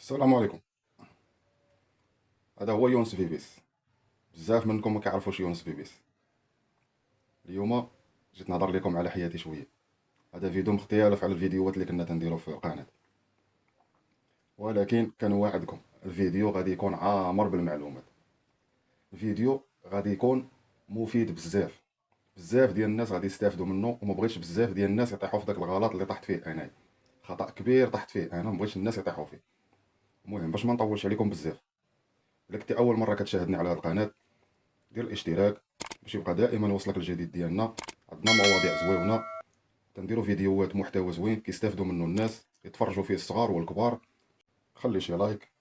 السلام عليكم. هذا هو يونس فيبيس. بزاف منكم ما كيعرفوش يونس فيبيس. اليوم جيت نهضر لكم على حياتي شويه. هذا فيديو مختلف على الفيديوهات اللي كنا تنديرو في القناه، ولكن كنوعدكم الفيديو غادي يكون عامر بالمعلومات. الفيديو غادي يكون مفيد بزاف. بزاف ديال الناس غادي يستافدوا منه، وما بغيتش بزاف ديال الناس يطيحوا في داك الغلط اللي طحت فيه انايا. خطا كبير طحت فيه انا، ما بغيتش الناس يطيحوا فيه. المهم باش ما نطولش عليكم بزاف، الا كنتي اول مره كتشاهدني على هذه القناه، دير الاشتراك باش يبقى دائما يوصلك الجديد ديالنا. عندنا مواضيع زويونه، تنديروا فيديوهات محتوى زوين كيستافدوا منه الناس، يتفرجوا فيه الصغار والكبار. خلي شي لايك،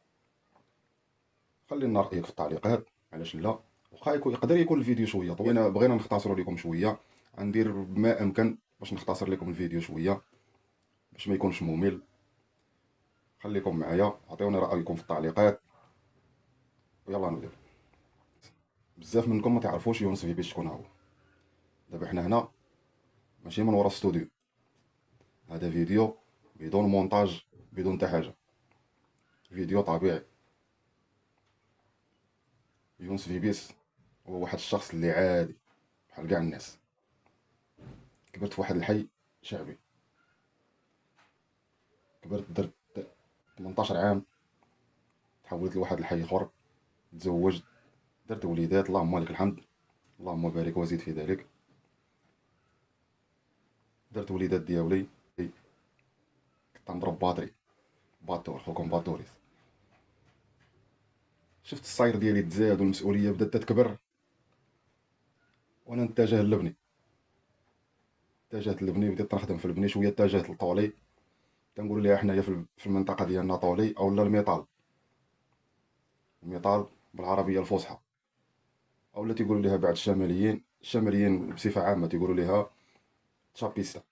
خلي لنا رايك في التعليقات، علاش لا. واخا يقدر يكون الفيديو شويه طويل، بغينا نختصروا لكم شويه، غندير ما امكن باش نختصر لكم الفيديو شويه باش ما يكونش ممل. خليكم معايا، عطيوني رايكم في التعليقات ويلا نبداو. بزاف منكم ما تعرفوش يونس في بي شكون هو. دابا حنا هنا ماشي من ورا استوديو، هذا فيديو بدون مونتاج، بدون حتى حاجه، فيديو طبيعي. يونس فيبيس هو واحد الشخص اللي عادي بحال كاع الناس. كبرت في واحد الحي شعبي، كبرت درت 18 عام، تحولت لواحد الحي اخر، تزوجت، درت وليدات، اللهم لك الحمد، اللهم بارك وزيد في ذلك. درت وليدات ديالي، كنت نضرب باطري، باطور خوكم باطوريس. شفت الصاير ديالي تزاد والمسؤوليه بدات تكبر، وانا نتجه للبني، اتجهت للبني، بديت نخدم في البني شويه، اتجهت للطولي. تنقول لها حنايا في المنطقه ديالنا طولي اولا الميطال. الميطال بالعربيه الفصحى، اولا تيقولوا ليها بعد الشماليين بصفه عامه تيقولوا ليها تشابيستا.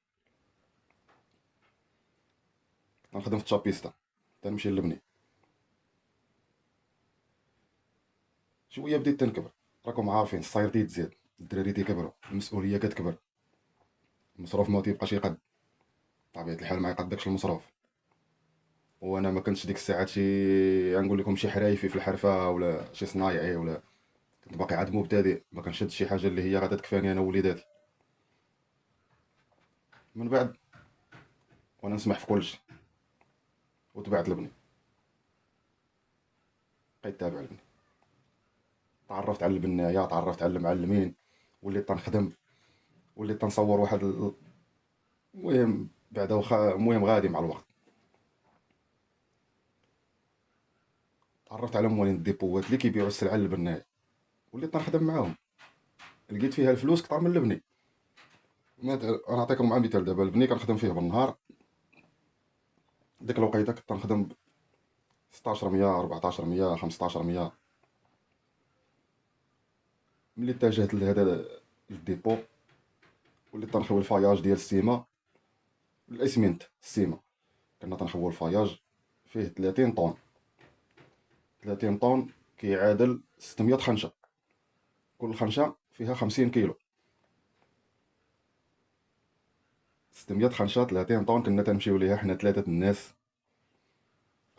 نخدم في تشابيستا، تنمشي للبني. شويه بديت تنكبر، راكم عارفين الصاير تيتزاد، الدراري تيكبروا، المسؤوليه كتكبر، المصروف ما تيبقاش يقد، بطبيعه الحال ما يقدكش المصروف. وانا ما كنتش ديك الساعات شي نقول لكم شي حرايفي في الحرفه ولا شي صنايعي، ولا كنت باقي عاد مبتدئ، ما كنشد شي حاجه اللي هي غادا تكفاني انا ووليداتي. من بعد وانا نسمح في كلشي، وتبعت لبني، بقيت تابع لبني. تعرفت على البنايه، تعرفت على المعلمين، وليت تنخدم، وليت تنصور المهم بعدا واخا المهم غادي مع الوقت. تعرفت على موالين الديبوات اللي كيبيعوا السلعه للبنايه، وليت نخدم معاهم، لقيت فيها الفلوس كثر من البني. انا نعطيكم مع مثال، دابا البني كنخدم فيه بالنهار، ديك الوقيته كنت نخدم ب 1600 1400 1500. ملي اتجهت لهذا الديبو، وليت تنخوي الفاياج ديال السيما، الاسمنت السيما، كنا تنخوي الفاياج فيه 30 طون. 30 طون كيعادل 600 خنشه، كل خنشه فيها 50 كيلو. 600 خنشه 30 طون، كنا تنمشيو ليها حنا ثلاثه الناس،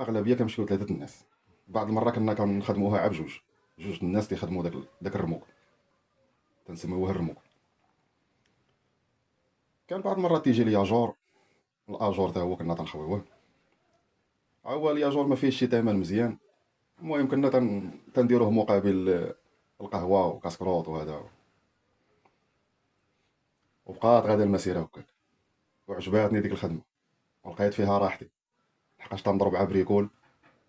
اغلبيه كنمشيو ثلاثه الناس. بعض المره كنا كنخدموها عا بجوج، جوج الناس تيخدموا داك الرموك، تنسميوه الرموك. كان بعض المرات تيجي ليا جور، الاجور تا هو كنا تنخويوه، هو الياجور ما فيهش شي ثمن مزيان. المهم كنا تنديروه مقابل القهوه وكاسكروط وهذا. وبقات غادا المسيره هكاك، وعجباتني ديك الخدمه، ولقيت فيها راحتي، لحقاش تنضرب عا بريكول،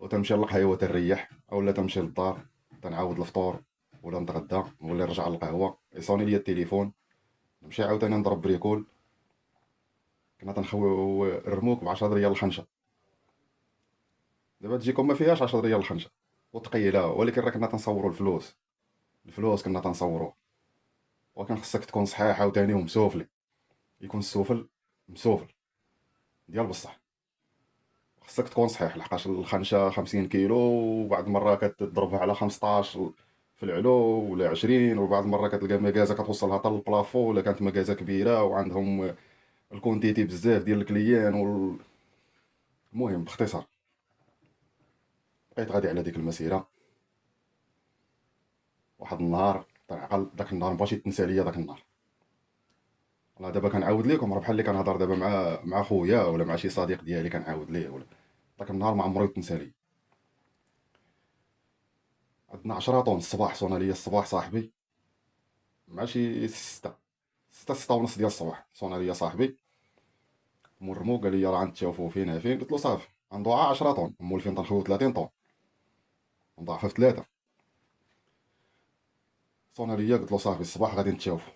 وتمشي للقهيوه تريح، اولا تمشي للدار تنعاود الفطور، ولا نتغدى، ولا نرجع للقهوه، يصوني ليا التليفون، نمشي عاوتاني نضرب بريكول. كنا تنخويو الرموك ب 10 ريال الخنشه. دابا تجيكم ما فيهاش 10 ريال الخنشه وثقيله، ولكن راه كنا تنصوروا الفلوس، الفلوس كنا تنصوروا. ولكن خصك تكون صحيح عاوتاني ومسوفلي، يكون السوفل مسوفل ديال بصح. خصك تكون صحيح، لحقاش الخنشه 50 كيلو، وبعض المره كتضربها على 15 في العلو ولا 20، وبعض المره كتلقى مكازه كتوصلها حتى للبلافو، ولا كانت مكازه كبيره وعندهم الكونتيتي بزاف ديال الكليان المهم باختصار، بقيت غادي على ديك المسيره. واحد النهار طلع عقل داك النهار مبغاش يتنسى ليا داك النهار. والله دابا كنعاود لكم، راه بحال اللي كنهضر دابا مع خويا ولا مع شي صديق ديالي كنعاود ليه، ولا داك النهار ما عمرو يتنسى لي. عندنا 10 طون الصباح، صونا ليا الصباح صاحبي مع شي 6 ونص ديال الصباح. صونا ليا صاحبي مرمو، قال لي راه غنتشافوا فين. قلت له صافي، عنده 10 طون، مولفين تنخويو 30 طون، نضاعفها في 3. صونا ليا قلت له صافي الصباح غادي نتشافوا.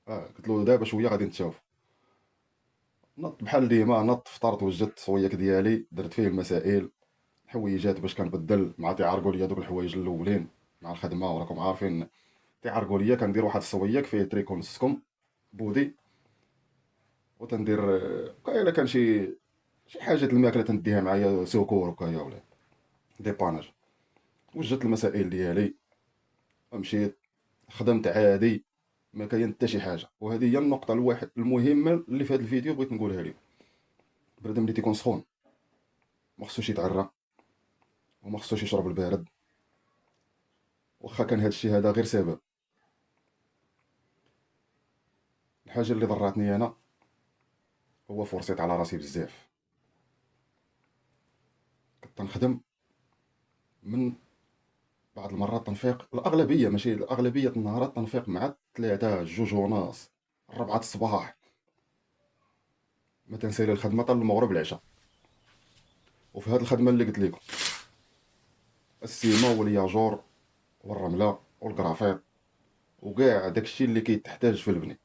قلت له دابا شويه غادي نتشافوا. نط بحال ديما، نط فطرت وجدت الصويك ديالي، درت فيه المسائل، الحويجات باش كنبدل، مع تيعرقوا ليا دوك الحوايج الاولين مع الخدمه، وراكم عارفين تيعرقوا ليا. كندير واحد الصويك فيه تريكو نصكم بودي، وتندير الا كان شي حاجه الماكله تنديها معايا سكور وكايا ولا ديباناج. وجدت المسائل ديالي ومشيت خدمت عادي، ما كاين حتى شي حاجه. وهذه هي النقطه الواحد المهمه اللي في هذا الفيديو بغيت نقولها لكم. بنادم اللي تيكون سخون ما خصوش يتعرى، وما خصوش يشرب البارد. واخا كان هذا الشيء هذا غير سبب. الحاجه اللي ضراتني انا هو فرصيت على راسي بزاف. كنت نخدم من بعض المرات تنفيق، الاغلبيه ماشي الاغلبيه النهارات تنفيق مع 3 جوج ونص 4 الصباح، ما تنسالي الخدمه حتى المغرب العشاء. وفي هذه الخدمه اللي قلت لكم، السيما والياجور والرمله والكرافيط وكاع داكشي اللي كيتحتاج في البني.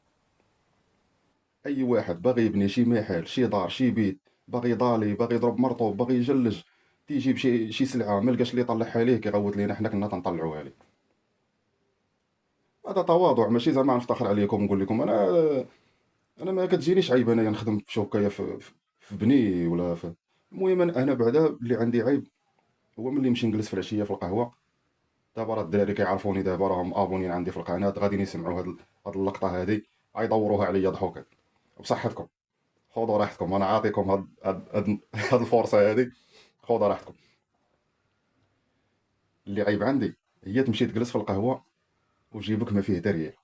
اي واحد باغي يبني شي محل، شي دار، شي بيت، باغي يضالي، باغي يضرب مرطوب، باغي يجلج، تيجيب شي سلعه ما لقاش اللي يطلعها ليه، كيغوت لينا حنا كنا تنطلعوها ليه. هذا تواضع، ماشي زعما نفتخر عليكم ونقول لكم انا ما كتجينيش عيب انايا نخدم في شوكايه في بني ولا في. المهم انا بعدا اللي عندي عيب هو ملي نمشي نجلس في العشيه في القهوه. دابا راه الدراري كيعرفوني، دابا راهم ابونين عندي في القناه، غادي يسمعوا هاد اللقطه هادي غيدوروها عليا ضحوكات. بصحتكم، خذوا راحتكم، انا عاطيكم هاد الفرصه هادي، خذوا راحتكم. اللي عيب عندي هي تمشي تجلس في القهوه وجيبك ما فيه دريه.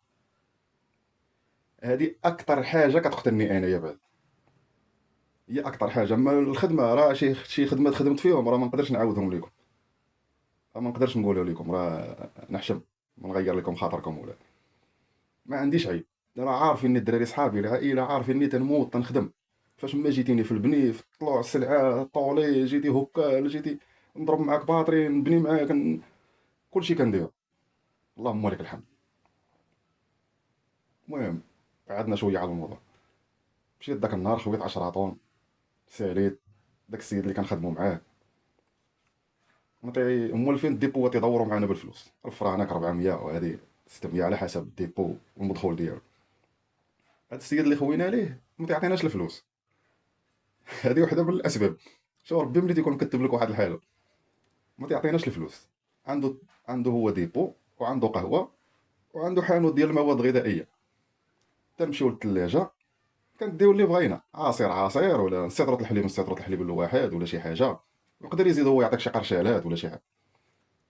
هذه اكثر حاجه كتقتلني انايا بعد. هي اكثر حاجه. اما الخدمه راه شي خدمات خدمت فيهم راه ما نقدرش نعاودهم لكم، ما نقدرش نقولها لكم، راه نحشم ما نغير لكم خاطركم ولا. ما عنديش عيب. انا عارف اني الدراري صحابي العائله عارف اني تنموت تنخدم. فاش ما جيتيني في البني، في طلوع السلعه طولي، جيتي هكا، جيتي نضرب معاك باطري، نبني معاك، كلشي كندير. اللهم لك الحمد. المهم قعدنا شويه على الموضوع. مشيت داك النهار خويت 10 طون، ساليت داك السيد اللي كنخدمو معاه. نعطي مولفين الديبو تيدوروا معانا بالفلوس، الفرانك 400 وهذه 600 على حسب الديبو والمدخول ديالو. هاد السيد اللي خوينا ليه ما تيعطيناش الفلوس. هذه وحده من الاسباب. شو ربي ملي تيكون كتب لك واحد الحاله ما تيعطيناش الفلوس. عنده عنده هو ديبو وعنده قهوه وعنده حانوت ديال المواد الغذائيه. تنمشيو للثلاجه كنديو اللي بغينا، عصير ولا نسيطرة الحليب الواحد ولا شي حاجه. يقدر يزيد هو يعطيك شي قرشالات ولا شي حاجه.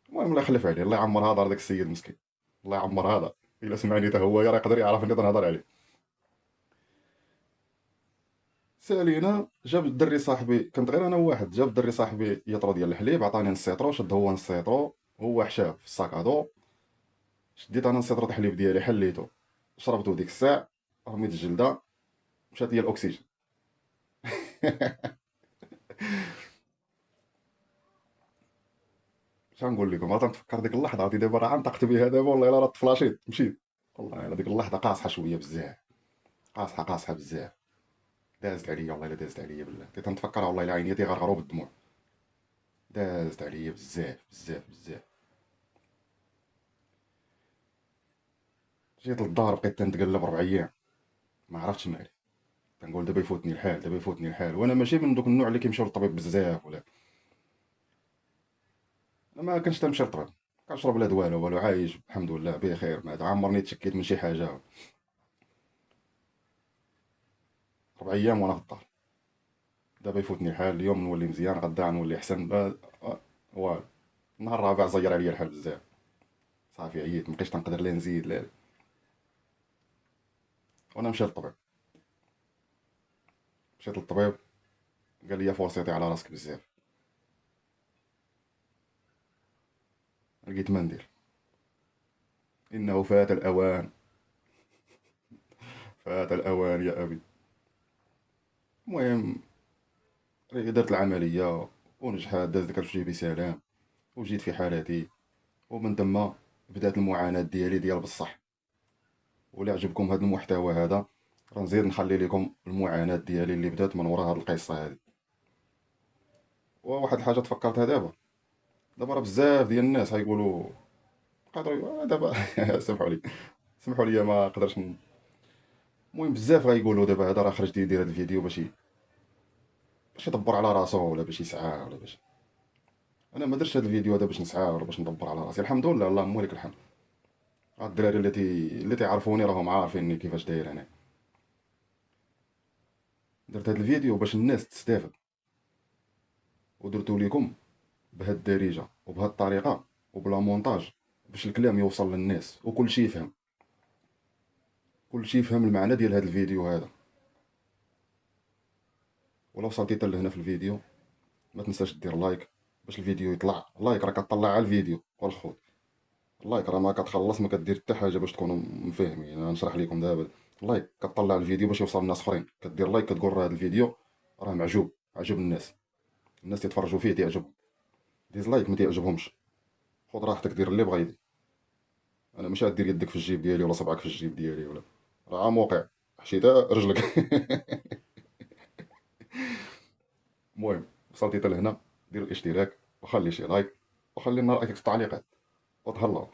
المهم الله يخلف عليه، الله يعمر هذا داك السيد مسكين. الله يعمر هذا، الا سمعني حتى هو راه يقدر يعرف اني تنهضر عليه. سالينا جاب الدري صاحبي، كنت غير انا وواحد، جاب الدري صاحبي يطرو ديال الحليب، عطاني نص سيطرو، شد هو نص سيطرو، هو حشاه في الساكادو. شديت انا نص سيطرو الحليب ديالي حليتو، شربتو ديك الساعه، رميت الجلده، مشات ليا الاكسجين. اش غنقول لكم، راه تنتفكر ديك اللحظه، عرفتي دابا راه نطقت بها دابا، والله الا راه تفلاشيت مشيت. والله الا ديك اللحظه قاصحه شويه بزاف، قاصحه بزاف. دازت عليا، والله الا دازت عليا بالله، تنتفكرها والله الا عيني تيغرغروا بالدموع. دازت عليا بزاف بزاف بزاف. جيت للدار بقيت تنتقلب 4 ايام، ما عرفتش مالي. تنقول دابا يفوتني الحال، دابا يفوتني الحال، وانا ماشي من دوك النوع اللي كيمشيو للطبيب بزاف ولا. انا ما كنتش تنمشي للطبيب، كنشرب لا دواء لا والو، عايش الحمد لله بخير، ما عمرني تشكيت من شي حاجه. 4 ايام وانا في الدار. دابا يفوتني الحال، اليوم نولي مزيان، غدا نولي احسن. والو. النهار الرابع زير عليا الحال بزاف، صافي عييت مبقيتش تنقدر لا نزيد لا. وانا مشيت للطبيب، مشيت للطبيب قال لي فورسيتي على راسك بزاف. لقيت ما ندير، انه فات الاوان، فات الاوان يا ابي. المهم درت العمليه ونجحت، داز داك الشيء بسلام، وجيت في حالتي. ومن ثم بدات المعاناه ديالي ديال بصح. ولا عجبكم هذا المحتوى هذا، راه نزيد نخلي لكم المعاناه ديالي اللي بدات من وراء هذه القصه هذه. وواحد الحاجه تفكرتها دابا، دابا راه بزاف ديال الناس غايقولوا، قادروا دابا سمحوا لي، سمحوا لي ما قدرش المهم بزاف غايقولوا دابا هذا راه خرج يدير هذا الفيديو باش يدبر على راسو، ولا باش يسعى، ولا باش. انا ما درتش هذا الفيديو هذا باش نسعى ولا باش ندبر على راسي، الحمد لله اللهم لك الحمد. هاد الدراري اللي تيعرفوني راهم عارفيني كيفاش داير انا. درت هذا الفيديو باش الناس تستافد، ودرتو لكم بهاد الدارجه وبهاد الطريقه وبلا مونتاج، باش الكلام يوصل للناس وكل شيء يفهم، كل شيء يفهم المعنى ديال هذا الفيديو هذا. ولا وصلتي حتى لهنا في الفيديو، ما تنساش دير لايك باش الفيديو يطلع. لايك راه كطلع على الفيديو والخوت، اللايك راه ما كتخلص، ما كدير حتى حاجه باش تكونوا مفاهمين. انا نشرح لكم دابا، اللايك كطلع الفيديو باش يوصل لناس اخرين، كدير لايك كتقول راه هذا الفيديو راه معجوب، عجب الناس، الناس تيتفرجوا فيه تيعجبهم. ديزلايك ما تيعجبهمش، خذ راحتك دير اللي بغا يدير. انا ماشي غدير يدك في الجيب ديالي ولا صبعك في الجيب ديالي، ولا راه عام واقع حشيتها رجلك. المهم وصلتي حتى لهنا، دير الاشتراك وخلي شي لايك، وخلي لنا رايك في التعليقات، وتهلاو.